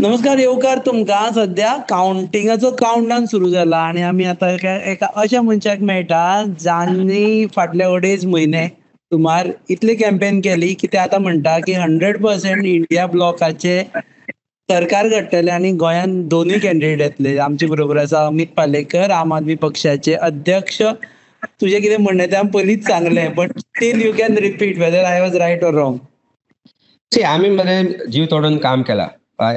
नमस्कार येवकार तुमकां. सध्या कावंटिंगाचो काउंटडावन सुरू जाला आणि आमी आतां एका अशा मनशाक मेळटा जांणी फाटले अडेज म्हयने सुमार इतली कॅम्पेन केली की ते आतां म्हणटा की 100% इंडिया ब्लॉकाचे सरकार घडटले आणि गोंयान दोनूय कॅन्डिडेट येतले. आमचे बरोबर आसा अमित पालेकर, आम आदमी पक्षाचे अध्यक्ष. तुजें कितें म्हणणें तें हांवें पयलींच सांगलें, but still you can repeat whether I was right or wrong. आम्ही मध्ये जीव तोडून काम केला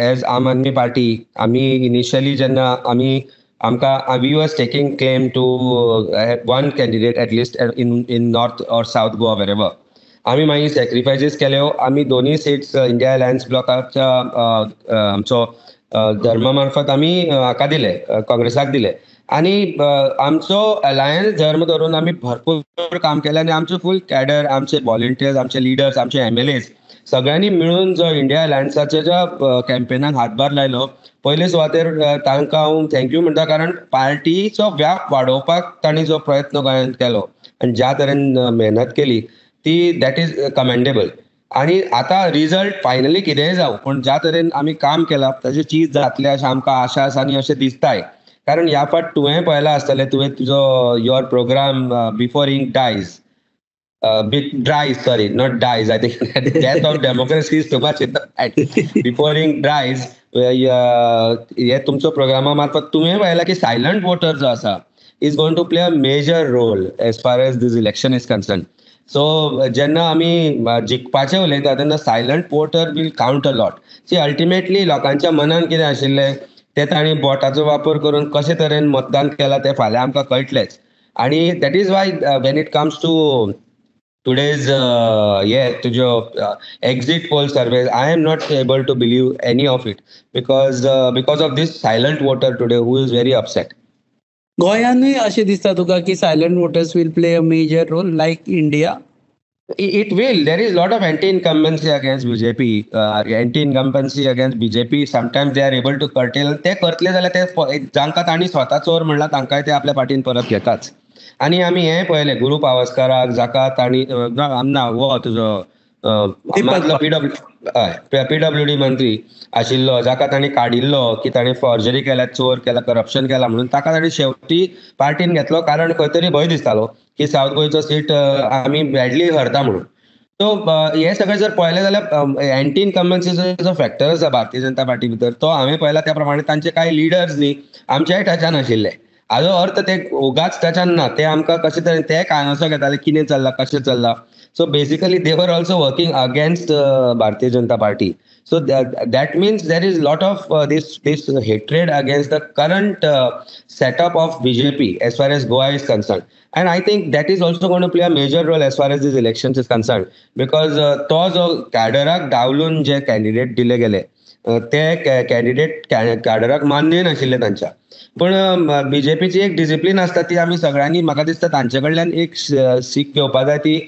एज आम आदमी पार्टी. आम्ही इनिशियली जेन्ना आमकां we was taking claim to one candidate at least in north or south Goa वेरेवर. आम्ही मागीर सॅक्रिफायसीस केल्यो. आम्ही दोनूय सीट्स इंडिया अलायन्स ब्लॉकाच्या आमचो धर्मा मार्फत आमी हाका दिले, काँग्रेसाक दिले. आणि आमचो अलायन्स धर्म धरून आमी भरपूर काम केलें आणि आमचो फूल कॅडर, आमचे व्हॉलंटियर्स, आमचे लिडर्स, आमचे MLAs सगळ्यांनी मिळून जो इंडिया अलायन्साच्या ज्या कॅम्पेनाक हातभार लायलो, पयले सुवातेर तांकां हांव थँक्यू म्हणटा, कारण पार्टीचो व्याप वाडोवपाक तांणी जो प्रयत्न गोंयांत केलो आनी ज्या तरेन मेहनत केली ती दॅट इज कमेंडेबल. आणि आता रिझल्ट फायनली कितेंय जावं, पण ज्या तरेन आमी काम केलां ताजें चीज जातलें अशें आमकां आशा आसा आनी अशें दिसताय. कारण ह्या फावट तुवें पळयलां आसतलें, तुवें तुजो your program before ink dies, dries, sorry, not dies. I think the death of democracy is too much in the fact. Before ink dries, हे तुमचो प्रोग्रामा मार्फत तुवें पळयला की सायलंट वोटर जो आसा is going to play a major role as far as this election is concern. So जेन्ना आमी जिखपाचें उलयता तेन्ना silent voter will count a lot. See ultimately लोकांच्या मनान कितें आशिल्लें ते तांणी बोटाचो वापर करून कशे तरेन मतदान केलां तें फाल्यां आमकां कळटलेंच. आणि that is why when it comes to today's तुझ्यो exit poll surveys, I am not able to believe any of it because of this silent voter today who is very upset. गोंयानूय अशें दिसता तुका की silent voters will play a major role like India? It will. There is a lot of anti-incumbency against BJP. Anti-incumbency against BJP. Sometimes they are able to curtail. ते करतले जाल्यार ते जांकां तांणी स्वता चोर म्हणला तांकांय ते आपल्या पार्टीन परत घेताच. आणि आमी हें पळयलें गुरू पावसकाराक, जाका तांणी हो तुजो PWD मंत्री आशिल्लो, जाका तांणी काडिल्लो की ताणें फॉर्जरी केल्या, चोर केला, करप्शन केला म्हणून, ताका ताणें शेवटी पार्टीन घेतलो. कारण खंय तरी भंय दिसतालो की साऊथ गोंयचो सीट आमी बॅडली हरता म्हणून. सो हे सगळें जर पळयलें जाल्यार एंटी इनकम्बन्सीचो जो फॅक्टर आसा भारतीय जनता पार्टी भितर तो हांवें पळयला त्या प्रमाणे तांचे कांय लिडर्स न्ही आमच्याय टचान आशिल्ले. हाजो अर्थ ते उगाच टचान ना, ते आमकां कशे तरेन ते कायनोसो घेताले कितें चल्लां, कशें चल्लां. So basically they were also working against Bharatiya Janata Party. So that means there is a lot of this hatred against the current setup of BJP as far as Goa is concerned. And I think that is also going to play a major role as far as these elections is concerned. Because तो जो कॅडराक डावलून जे candidate दिले गेले ते candidate कॅडराक मान्य नाशिल्ले तांच्या. पण बीजेपीची एक डिसिप्लीन आसता ती आमी सगळ्यांनी, म्हाका दिसता तांचे कडल्यान एक सीख घेवपाक जाय. ती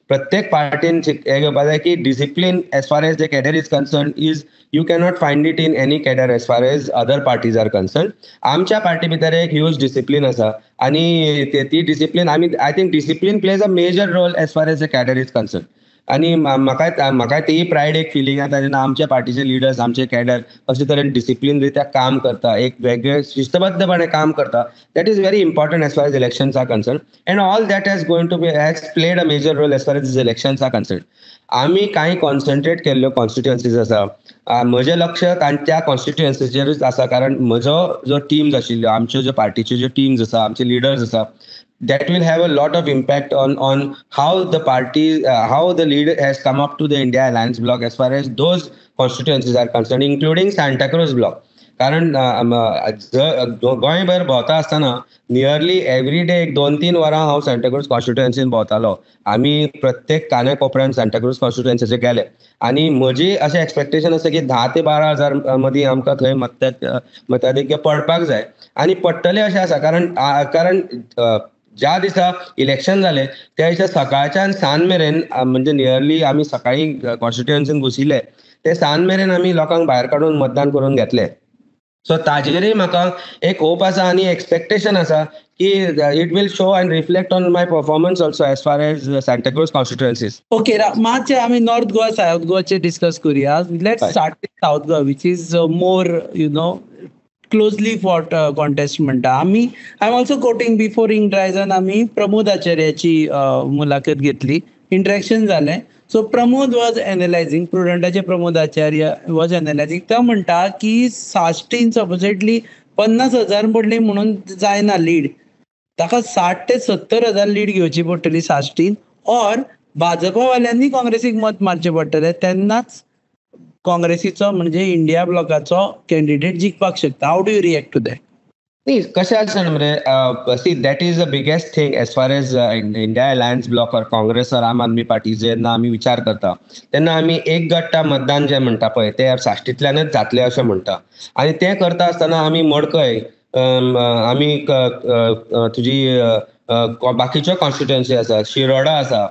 प्रत्येक पार्टीन हे घेवपाक जाय की discipline as far as the cadre is concern is you cannot find it in any cadre as far as other parties are concern. आमच्या पार्टी भितर एक ह्यूज डिसिप्लीन आसा आणि ती discipline I think discipline plays a major role as far as the cadre is concern. आणि म्हाका ती pride एक फिलींग येता जेन्ना आमच्या पार्टीचे लिडर्स, आमचे कॅडर अशे तरेन डिसिप्लीन रित्या काम करता, एक वेगळे शिस्तबद्धपणे काम करता. That is very important as far as elections are concern. And all that has played a major role as far as elections are concern. आमी कांय कॉन्सन्ट्रेट केल्ल्यो कॉन्स्टिट्युएन्सीज आसा, म्हजें लक्ष त्या कॉन्स्टिट्युएन्सीचेरूच आसा. कारण म्हजो जो टीम्स आशिल्ल्यो, आमच्यो ज्यो पार्टीच्यो ज्यो टीम्स आसा, आमचे लिडर्स आसा, that will have a lot of impact on how the party, how the leader has come up to the India Alliance bloc as far as those constituencies are concerned, including Santa Cruz bloc. कारण गोंयभर भोंवता आसतना nearly every day 2-3 वरां हांव Santa cruise कॉन्स्टिट्युएन्सीन भोंवतालो. आमी प्रत्येक काने कोपऱ्यान सांता क्रूज कॉन्स्टिट्युएन्सीचे गेले आणि म्हजी अशें एक्सपेक्टेशन आसा की 10,000 ते 12,000 मदीं आमकां थंय मताधिक्य पडपाक जाय. आणि पडटलें अशें आसा कारण ज्या दिसा इलेक्शन जालें त्या दिसा सकाळच्यान सांज मेरेन, म्हणजे नियरली आमी सकाळी कॉन्स्टिट्युएन्सीन घुसिल्ले ते सांज मेरेन आमी लोकांक भायर काडून मतदान करून घेतले. सो ताजेरय म्हाका एक होप आसा आनी एक्सपेक्टेशन आसा की it will show and reflect on my performance also as far as Santacruz constituencies. Okay, मातशें आमी नॉर्थ गोवा साऊथ गोवाचे डिस्कस करुया. लेट्स हय. Start with south Goa which is more closely fought contest म्हणटा आमी. I am also quoting before इंट्रायझन आमी प्रमोद आचार्याची मुलाखत घेतली, इंटरेक्शन जालें. सो प्रमोद वॉज एनालायझिंग, प्रुडंटाचे प्रमोद आचार्य वॉज एनालायझिंग. तो म्हणटा की साश्टीन सपोजिटली 50,000 पडली म्हणून जायना लीड, ताका 60 ते 70,000 लीड घेवची पडटली साश्टीन, ऑर भाजपावाल्यांनी काँग्रेसीक मत मारचें पडटलें, तेन्नाच काँग्रेसीचो म्हणजे इंडिया ब्लॉकाचो कॅन्डिडेट जिखपाक शकता. How do you react to that? नाही, कशें आसा मरे, see that is the biggest thing as far as India alliance block or Congress or Aam Aadmi party जेन्ना आमी विचार करता तेन्ना आमी एक गट्टा मतदान जें म्हणटा पळय तें साश्टींतल्यानच जातलें अशें म्हणटा. आनी तें करता आसतना आमी मडकय, आमी तुजी बाकीच्यो कॉन्स्टिट्युएन्सी आसा, शिरोडा आसा,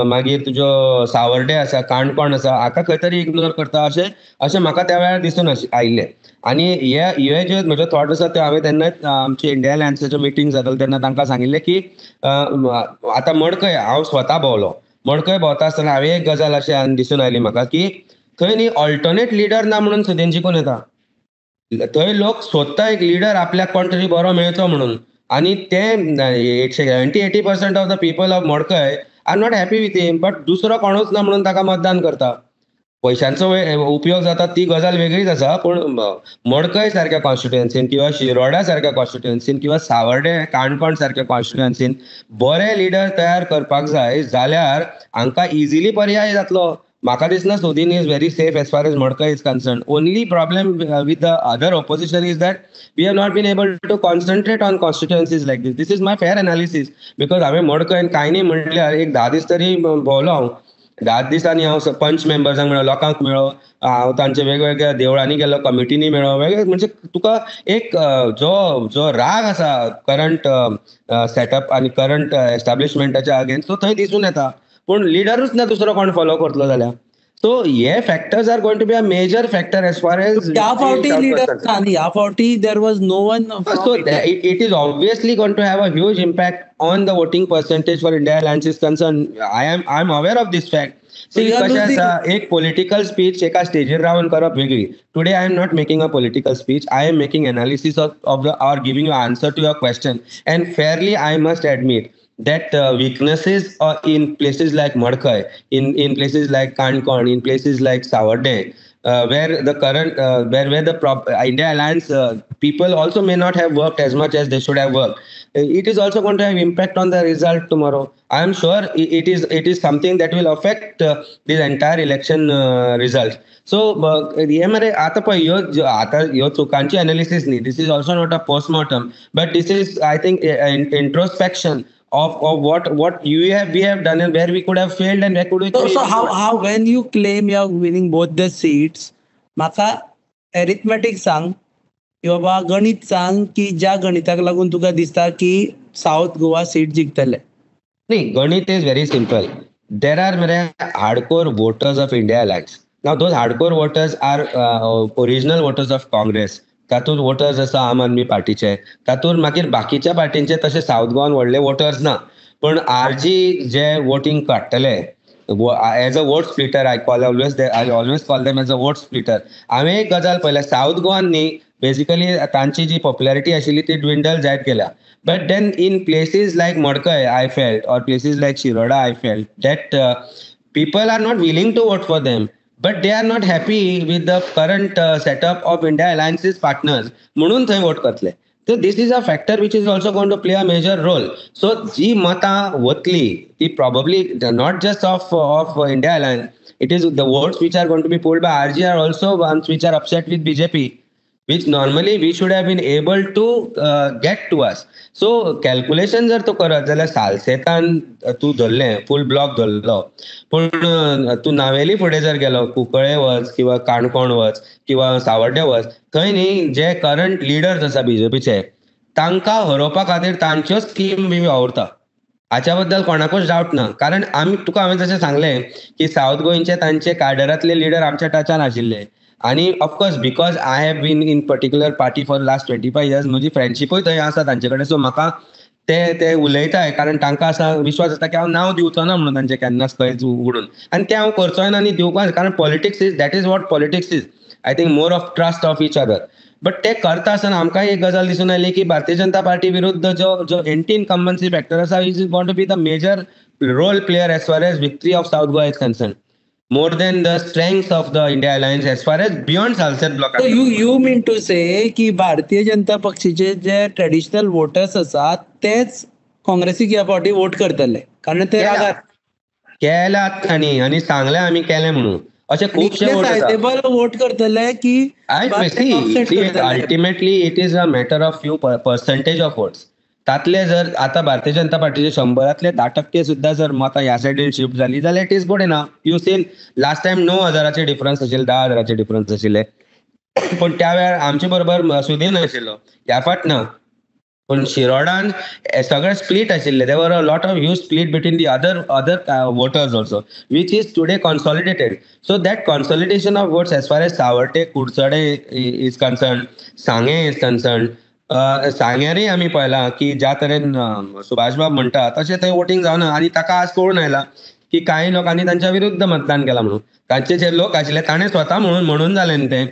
मागीर तुजो सावर्डे आसा, काणकोण आसा, हाका खंय तरी इग्नोर करता अशें म्हाका त्या वेळार दिसून आयिल्लें. आनी हे जे म्हजे थॉट आसा ते हांवें तेन्ना आमचे इंडिया अलायन्साच्यो मिटींग जाताल्यो तेन्ना तांकां सांगिल्लें की आतां मडकय हांव स्वता भोंवलो, मडकय भोंवता आसतना हांवें एक गजाल अशें दिसून आयली म्हाका की थंय न्ही ऑल्टरनेट लिडर ना म्हणून सदीन जिखून येता. थंय लोक सोदता एक लिडर आपल्याक कोण तरी बरो मेळचो म्हणून, आनी ते 70-80% of the people of Madkai are not happy with him, but दुसरो कोणूच ना म्हणून ताका मतदान करता. पयशांचो उपयोग जाता ती गजाल वेगळीच आसा, पूण मडकय सारक्या कॉन्स्टिट्युएन्सीन किंवा शिरोडा सारक्या कॉन्स्टिट्युएन्सीन किंवा सावर्डे काणकोण सारक्या कॉन्स्टिट्युएन्सीन बरे लिडर तयार करपाक जाय जाल्यार हांकां इजिली पर्याय जातलो. म्हाका दिसना सोदीन is very safe as far as Madkai is concern. Only problem with the other opposition is that we have not been able to concentrate on constituencies like this. This is my fair analysis, because हांवें मडकय कांय न्ही म्हणल्यार एक 10 दीस तरी भोंवलो हांव. 10 दिसांनी हांव पंच मेंबर्सांक मेळ्ळो, लोकांक मेळ्ळो, हांव तांचे वेगवेगळ्या देवळांनी गेलो, कमिटीनी मेळ्ळो, वेगळे म्हणजे तुका एक जो राग आसा करंट सेटअप आनी करंट एस्टॅब्लिशमेंटाच्या अगेन्स्ट तो थंय दिसून येता. पूण लिडरूच ना दुसरो कोण फॉलो करतलो जाल्यार. सो हे factors are going to be a major factor as far as ह्या फावटी लिडर ना, ह्या फावटी there was no one. So it is obviously going to have a huge impact on the voting percentage for India Alliance is concerned. I'm aware of this fact. See, कशें आसा, एक political speech एका स्टेजीर रावन करप वेगळी. Today I am not making a political speech, I am making analysis of the or giving you answer to your question. And fairly I must admit that weaknesses in places like Madkai, in places like Kankon, in places like Savarde, where the current where the India Alliance people also may not have worked as much as they should have worked. It is also going to have impact on the result tomorrow. I am sure it is something that will affect this entire election result. So हे मरे आता पळय ह्यो चुकांची analysis न्ही, this is also not a postmortem, but this is I think introspection of what we have done and where we could have failed and where could we. So how when you claim you are winning both the seats, म्हाका arithmetic सांग किंवा गणित सांग की ज्या गणिताक लागून तुका दिसता की साऊथ गोवा सीट जिखतले. नाही, गणित is very simple. There are मरे hardcore voters of India alliance. Now those hardcore voters are original voters of Congress. तातूंत वोटर्स आसा आम आदमी पार्टीचे, तातूंत मागीर बाकीच्या पार्टींचे तशे साऊथ गोवान व्हडले वोटर्स ना. पूण आरजी जे वोटींग काडटले as a vote splitter, I always call them as a vote splitter. हांवें एक गजाल पळयल्या, साऊथ गोवान न्ही बेसिकली तांची जी पॉप्युलॅरिटी आशिल्ली ती ड्विंडल जायत गेल्या. बट देन इन प्लेसीस लायक मडकय I felt or places like Shiroda I felt that people are not willing to vote for them, but they are not happy with the current setup of India Alliance's partners. म्हणून थंय vote करतले. So this is a factor which is also going to play a major role. So जी मतां वतली ती probably not just of India Alliance, it is the votes which are going to be polled by RG are also ones which are upset with BJP, which normally we should have been able to get to us. So calculation जर तूं करत जाल्यार सालसेतान तूं धरलें फूल block धरलो, पूण तूं नावेली फुडें जर गेलो, कुंकळे वच किंवा काणकोण वच किंवा सावर्डे वच, थंय न्ही जे करंट लिडर्स आसा बीजेपीचे तांकां हरोवपा खातीर तांच्यो स्कीम बी वावरता. हाच्या बद्दल कोणाकूच डावट ना. कारण तुका हांवें जशें सांगलें की साऊथ गोंयचे तांचे काडरांतले लिडर आमच्या टचान आशिल्ले. आणि of course because I have been in particular party for last 25 years म्हजी फ्रेंडशिपूय थंय आसा तांचे कडेन. सो म्हाका ते उलयताय कारण तांकां असा विश्वास येता की हांव नांव दिवचो ना म्हणून तांचे केन्नाच खंय उगडून, आनी ते हांव करचोय ना आनी दिवपाक, कारण politics is that is what politics is. I think more of trust of each other. But ते करता आसतना आमकां एक गजाल दिसून आयली की भारतीय जनता पार्टी विरुद्ध जो एंटी इनकम्बन्सी फॅक्टर आसा is going to be the major role player as far as victory of south Goa is concern, more than the strength of the India Alliance as far as beyond Salsett block. So you mean to say की भारतीय जनता पक्षाचे जे traditional voters आसात तेच काँग्रेसीक ह्या फावटी vote करतले कारण ते केल्यात आणि सांगले आमी केले म्हणून अशे खूबशे वोट करतले की ultimately it is a matter of few percentage of votes. तातले जर आता भारतीय जनता पार्टीचे 100% 10% सुद्धा जर मतां ह्या सायडीन शिफ्ट जाली जाल्यार it is good enough. You seen last time 9,000चे डिफरन्स आशिल्ले, 10,000चे डिफरन्स आशिल्ले, पण त्या वेळार आमचे बरोबर सुदीन आशिल्लो, ह्या फाट ना. पण शिरोडान सगळे स्प्लीट आशिल्ले. There were a lot of huge split between the other voters also, which is today consolidated. So that consolidation of votes as far as Sanvordem कुडचडे is concern, Sanguem is concern. सांग्यारय आमी पळयलां की ज्या तरेन सुभाष बाब म्हणटा तशें थंय वोटींग जावना आनी ताका आज कळून आयला की काही लोकांनी तांच्या विरुद्ध मतदान केलां म्हणून. तांचे जे लोक आशिल्ले ताणें स्वता म्हणून जालें न्ही तें.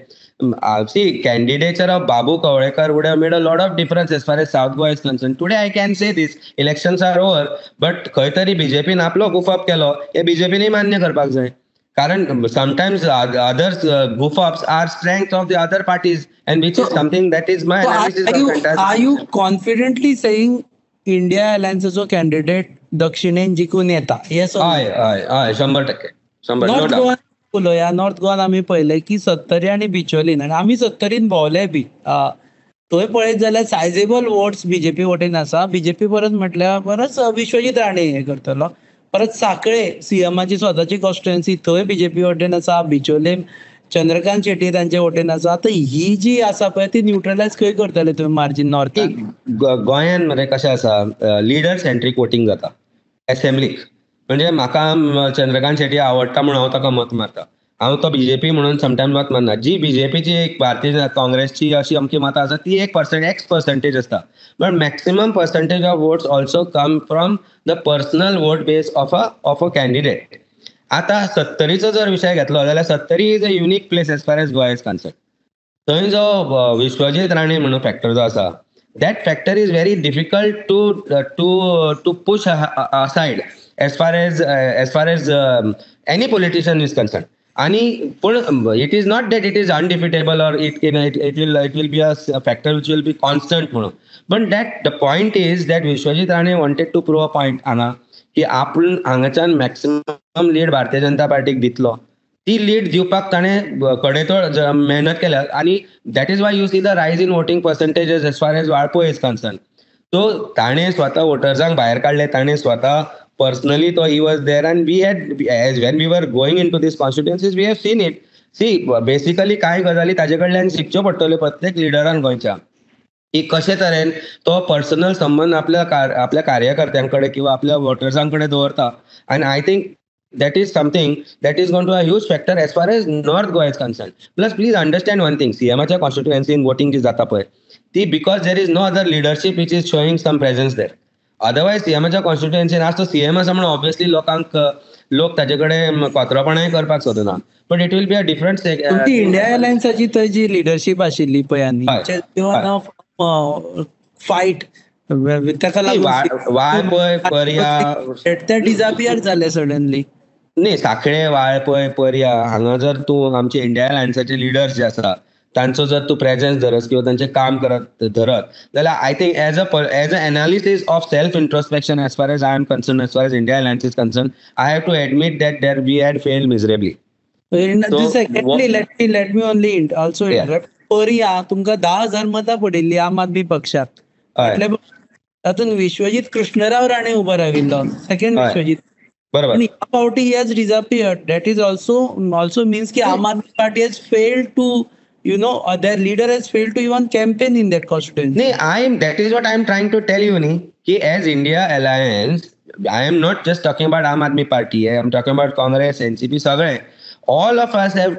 See candidature of Babu Kavlekar would have made a lot of difference as far as south Goa is concern. Today I can say these elections are over, but खंय तरी बीजेपीन आपलो गुफअप केलो, हे बीजेपीनय मान्य करपाक जाय. कारण sometimes others goof-ups are strength of the other parties, and which is something that is my analysis. Are you confidently saying India Alliance जो candidate दक्षिणेन जिखून येता? Yes or no? हय 100%. नॉर्थ गोवान उलोवया. नॉर्थ गोवान आमी पळयलें की सत्तरी आनी बिचोलीन, आनी आमी सत्तरीन भोंवले बी. थंय पळयत जाल्यार सायजेबल वोट्स बीजेपी वटेन आसा. बीजेपी परत म्हटल्यार परत विश्वजीत राणे हे करतलो. परत साखळे सीएमाची स्वताची कॉन्स्टिट्युएन्सी थंय बीजेपी वटेन आसा. बिचोले चंद्रकांत शेट्टी तांचे वटेन आसा. आतां ही जी आसा पळय ती न्यूट्रलायज खंय करतले तुवें मार्जीन नॉर्थ? गोंयान मरे कशें आसा, लिडर सेंट्रीक वोटींग जाता असेंब्लीक. म्हणजे म्हाका चंद्रकांत शेट्टी आवडटा म्हणून हांव ताका मत मारता. हांव तो बीजेपी म्हणून समटायम मत मारना. जी बीजेपीची एक भारतीय काँग्रेसची अशी अमकी मतां आसा ती एक पर्सेंटेज आसता, but maximum percentage of votes also come from the personal vote base of a candidate. आता सत्तरीचो जर विषय घेतलो जाल्यार Sattari is a unique place as far as Goa is concern. थंय जो विश्वजीत राणे म्हणून फॅक्टर जो आसा, that factor is very difficult to push aside as far as any politician is concern. आणि पण it is not that it is undefeatable or it will be a factor which will be constant म्हणून. But that the point is that Vishwajit Rane wanted to prove a point हांगा की आपण हांगाच्यान maximum lead Bharatiya Janata पार्टीक दितलो. ती लीड दिवपाक ताणें कडेतोड मेहनत केल्या, आणि that is why you see the rise in voting percentages as far as Valpoi is concern. So ताणें स्वता वोटर्सांक भायर काडले, ताणें स्वता personally though he was there, and we had, as when we were going into these constituencies, we have seen it. See, basically काय गजाली ताजे कडल्यान शिकच्यो पडटल्यो प्रत्येक लिडरान गोंयच्या, की कशे तरेन तो पर्सनल संबंध आपल्या कार्यकर्त्यांकडे किंवा आपल्या वोटर्सांकडे दवरता. and I think that is something that is going to be a huge factor as far as North Goa is concerned. Plus please understand one thing, CMच्या constituency in voting जी जाता पळय ती, because there is no other leadership which is showing some presence there. Otherwise सीएमाच्या कॉन्स्टिट्युएन्सीन आसता CM आसा म्हणून obviously लोक ताचे कडेन कोतरोपणाय करपाक सोदना, but it will be a different. India अलायन्साची थंय जी लिडरशीप आशिल्ली पळय आनी फायट ताका लागून वाळपय पर्या ते डिजापियर जाले सडनली. न्ही, साखळे, वाळपय, पर्या हांगा जर तूं आमचे इंडिया अलायन्साचे लिडर्स जे आसा तांचो जर तूं प्रेझेन्स धरत किंवा तांचें काम धरत जाल्यार I think as a analysis of self introspection as far as I am concern, as far as India alliance is concern, I have to admit that there we had failed miserably. Let me only also interrupt. पर्या तुमकां 10,000 मतां पडिल्ली आम आदमी पक्षाक, तातूंत विश्वजीत कृष्णराव राणे उबो राविल्लो, second Vishwajeet. बरोबर. ह्या फावटी he has disappeared. That is also means की आम Aadmi party has failed to, their leader has failed to even campaign in that constituency. That is what I am trying to tell you, ki as India Alliance, I am not just talking about Aam Aadmi Party, I am talking about Congress, NCP, सगळे. all of us have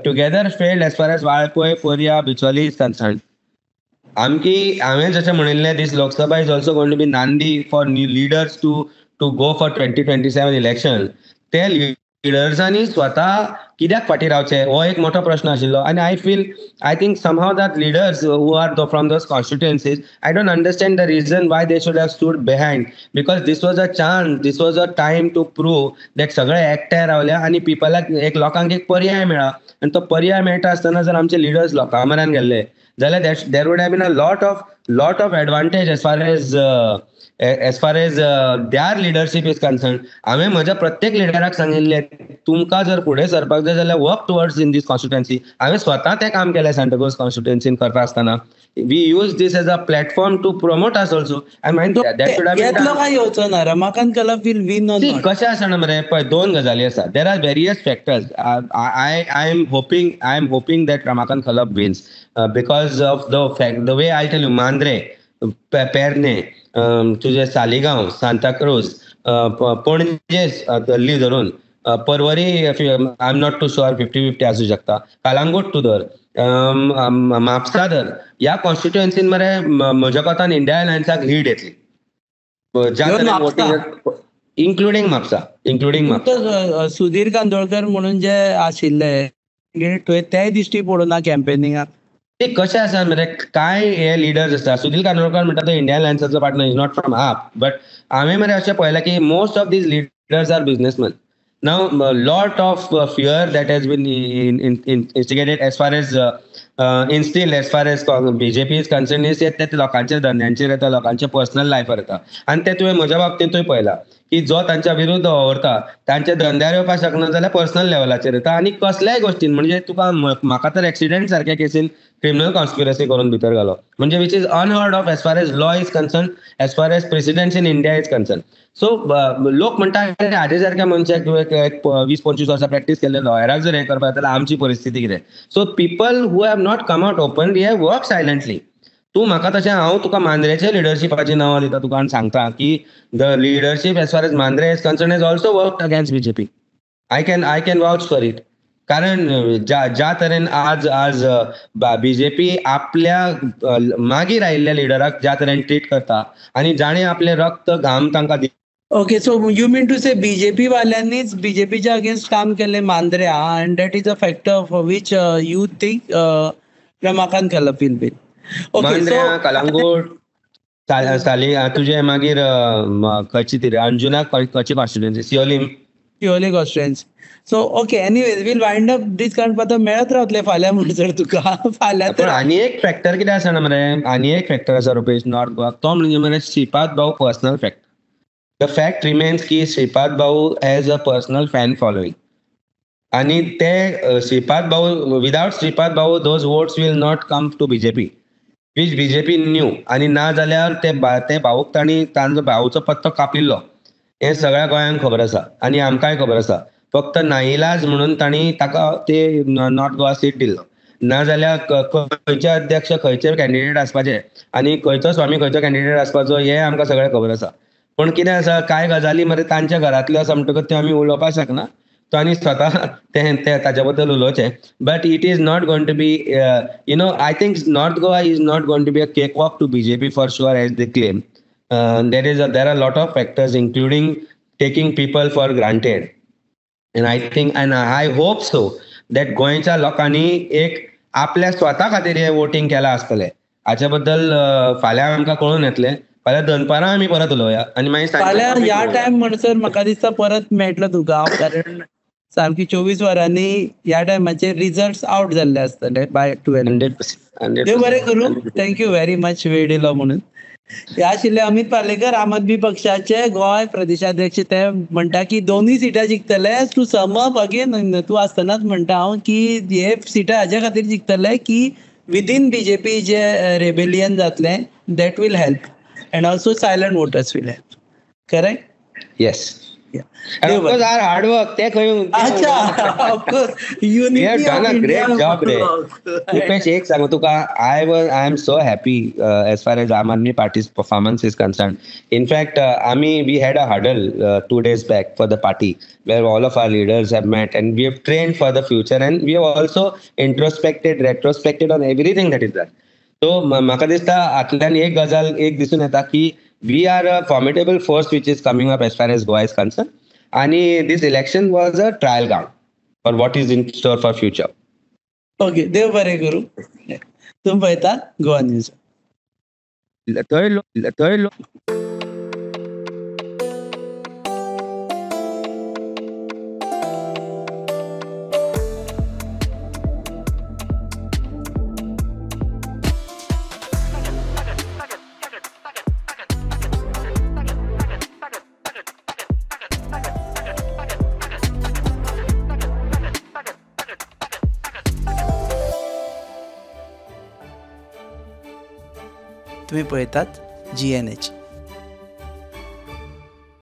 together failed as far as Walpoe, Poria, Bicholi is concerned. हांवें जशें म्हणिल्लें, this Lok Sabha is also going to be Nandi for new leaders to go for 2027 election. ते लिडर्सांनी स्वता कित्याक फाटीं रावचे हो एक मोठो प्रश्न आशिल्लो. आनी I think somehow that leaders who are from those constituencies, I don't understand the reason why they should have stood behind, because this was a chance, this was a time to prove that सगळे एकठांय रावल्या आनी पिपलाक लोकांक एक पर्याय मेळ्ळा. आनी तो पर्याय मेळटा आसतना जर आमचे लिडर्स लोकां म्हऱ्यान गेल्ले जाल्यार there would have been a lot of advantage as far as their leadership is concerned. हांवें म्हज्या प्रत्येक लिडराक सांगिल्लें, तुमकां जर फुडें सरपाक जाय जाल्यार work towards in this constituency. हांवें स्वता तें काम केलें सांताक्रूज कॉन्स्टिट्युएन्सीन करता आसतना. We use this as a platform to promote us also. कशें आसना मरे, पळय दोन गजाली आसा. There are various factors. I am hoping that Ramakant Khalap wins because of the way I tell you, Mandrem, Pernem, तुझे सालिगांव, सांताक्रूज, पणजे दिल्ली धरून, Porvorim I am not too sure 50-50 आसूं शकता, कालांगूट तूं धर, म्हापसा धर, ह्या कॉन्स्टिट्युएन्सीन मरे म्हज्या कोतान इंडिया अलायन्साक लीड येतली, इन्क्लुडींग म्हापसा. सुधीर कांदोळकर म्हणून जे आशिल्ले ते दिश्टी पडूना कॅम्पेनिंगाक. ते कशें आसा मरे, कांय हे लिडर्स आसा. सुधीर कांदोळकर म्हणटा तो इंडिया अलायन्साचो partner, is not from AAP, but हांवें मरे अशें पळयलां की most of these leaders are businessman. Now, a lot of fear that has been instigated as far as instilled as far as BJP is concerned is ते लोकांच्या धंद्यांचेर येता, लोकांच्या personal लायफार येता. आनी ते तुवें म्हज्या बाबतींतूय पळयलां की जो तांच्या विरुद्ध व्हरता तांच्या धंद्यार येवपाक शकना जाल्यार पर्सनल लेवलाचेर येता. आनी कसल्याय गोश्टीन, म्हणजे तुका म्हाका तर एक्सिडेंट सारख्या केसीन क्रिमिनल कॉन्स्पिरसी करून भितर घालो, म्हणजे which is unheard of as far as law is concern, as far as presidents in India is concern. So लोक म्हणटात हाजे सारख्या मनशाक 20-25 वर्सां प्रॅक्टीस केल्ले लॉयराक जर हें करपाक जाल्यार आमची परिस्थिती कितें. So people who have not come out openly have work silently. तूं म्हाका तशें, हांव तुका मांद्रेच्या लिडरशिपाची नांवां दिता तुका आनी सांगता की the leadership age far age Mandrem is concern has also worked against BJP. I can vouch for it. कारण ज्या तरेन आज बीजेपी आपल्या मागीर आयिल्ल्या लिडराक ज्या तरेन ट्रीट करता आनी जाणें आपलें रक्त घाम तांकां दिता. Okay, so you mean to say BJP वाल्यांनीच बीजेपीच्या अगेन्स्ट काम केले मांद्र्या, and that is a factor for which you think Ramakant Khalap will been. मांद्र्या, कलांगूट, तुझे मागीर खंयची ती अंजुना खंयची constituency, Siolim constituency. So okay, anyways will wind up this कारण पता मेळत रावतले फाल्यां म्हणसर तुका. फाल्यां तर आनी एक फॅक्टर कितें आसा मरे, आनी एक फॅक्टर आसा रुपेश नॉर्थ गोवा, तो म्हणजे मरे श्रीपाद भाऊ personal fact. The fact remains की श्रीपाद भाऊ has a personal fan following. आणि ते श्रीपाद भाऊ, without श्रीपाद भाऊ those votes will not come to BJP, which BJP knew. आणि ना जाल्यार ते भाऊक तांचो भाऊचो पत्तो कापिल्लो हे सगळ्या गोंयांक खबर आसा आनी आमकांय खबर आसा. फक्त नाइलाज म्हणून तांणी ताका ते नॉर्थ गोवा सीट दिल्लो. ना जाल्यार खंयचे अध्यक्ष, खंयचे कॅन्डिडेट आसपाचे आनी खंयचो स्वामी खंयचो कॅन्डिडेट आसपाचो हे आमकां सगळें खबर आसा. पण कितें आसा, कांय गजाली मरे तांच्या घरांतल्यो आसा म्हणटकच त्यो आमी उलोवपाक शकना. तो आनी स्वता ते ताच्या बद्दल उलोवचें. But it is not going to be I think north Goa is not going to be a cakewalk to BJP for sure as they claim. There are lot of factors including taking people for granted. And I think and I hope so that गोंयच्या लोकांनी एक आपल्या स्वता खातीर हें voting केलां आसतलें. हाच्या बद्दल फाल्यां आमकां कळून येतलें. फाल्यां दनपारां आमी परत उलोवया आनी मागीर फाल्यां ह्या टायम म्हणसर म्हाका दिसता परत मेळटलो तुका, कारण सारकी 24 वरांनी ह्या टायमाचेर रिजल्ट्स आउट जाल्ले आसतले बाय 12. देव बरें करूं. थँक्यू व्हेरी मच वेळ दिलो म्हणून. हे आशिल्ले अमित पार्लेकर, आम आदमी पक्षाचे गोंय प्रदेशाध्यक्ष. ते म्हणटा की दोनूय सिटां जिखतले. टू सम अप अगेन, तूं आसतनाच म्हणटा हांव की हे सिटां हाज्या खातीर जिखतले की विदीन बीजेपी जे रेबेलियन जातलें, that will help. And also silent voters will help. Correct? Yes. And of course our hard work ते खंय अच्छा of course We have done a great job ray. Rupesh, एक सांगू तुका, I am so happy as far as Aam Aadmi Party's performance is concerned. In fact, we had a huddle 2 days back for the party where all of our leaders have met and we have trained for the future and we have also retrospected on everything that is done. So म्हाका दिसता हातूंतल्यान एक गजाल एक दिसून येता की we are a formidable force which is coming up as far as Goa is concerned. And this election was a trial ground for what is in store for future. Okay देव बरें करूं. तुम्ही पळयता गोवा न्यूज. थंय तुम्ही पळयतात GNH.